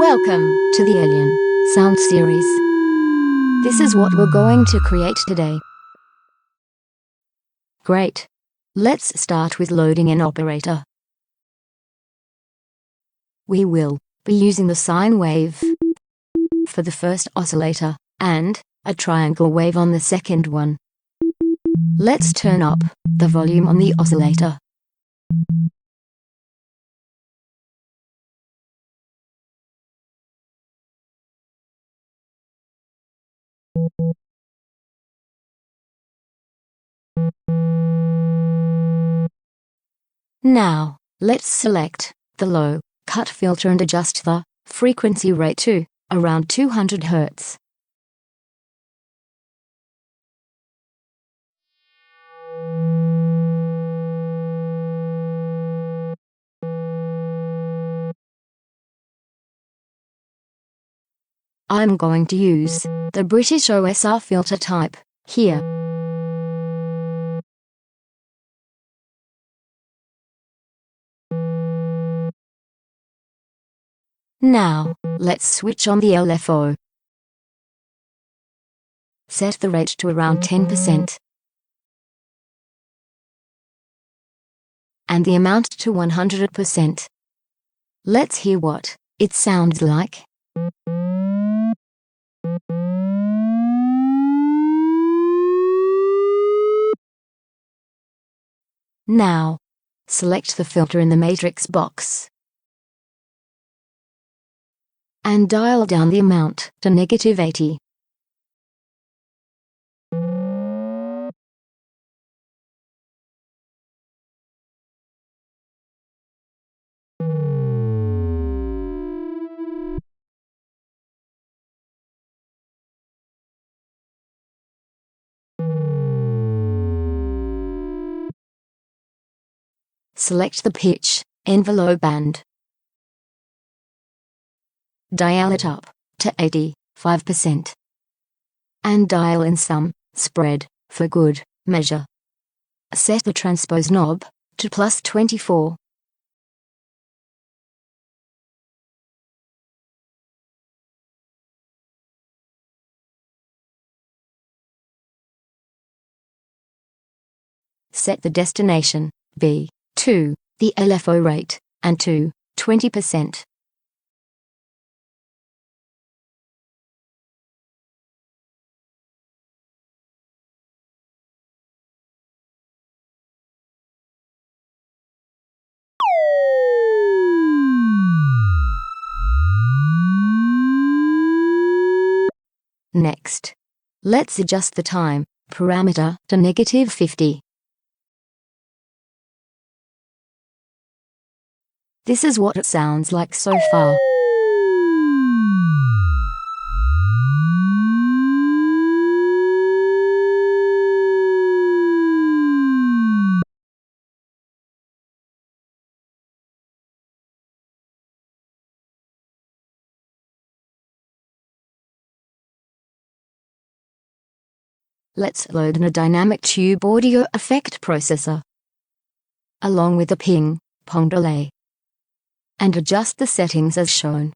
Welcome to the Alien Sound Series. This is what we're going to create today. Great. Let's start with loading an operator. We will be using the sine wave for the first oscillator, and a triangle wave on the second one. Let's turn up the volume on the oscillator. Now, let's select the low cut filter and adjust the frequency rate to around 200 Hz. I'm going to use the British OSR filter type here. Now, let's switch on the LFO. Set the rate to around 10%. And the amount to 100%. Let's hear what it sounds like. Now, select the filter in the matrix box and dial down the amount to -80. Select the pitch envelope band. Dial it up to 85%. And dial in some spread for good measure. Set the transpose knob to +24. Set the destination B to the LFO rate and to 20%. Next, let's adjust the time parameter to -50. This is what it sounds like so far. Let's load in a dynamic tube audio effect processor, along with the ping-pong delay, and adjust the settings as shown.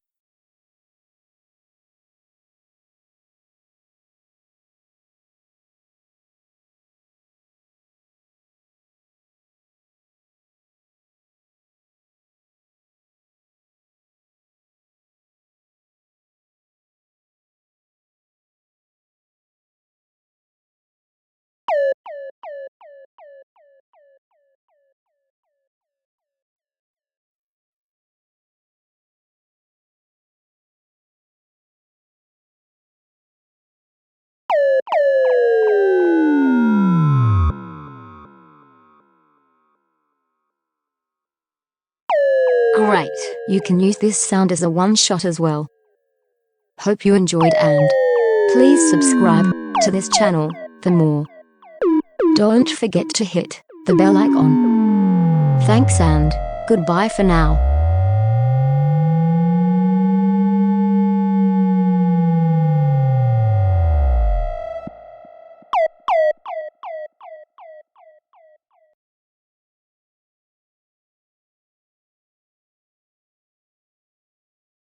Great, you can use this sound as a one-shot as well. Hope you enjoyed, and please subscribe to this channel for more. Don't forget to hit the bell icon. Thanks and goodbye for now.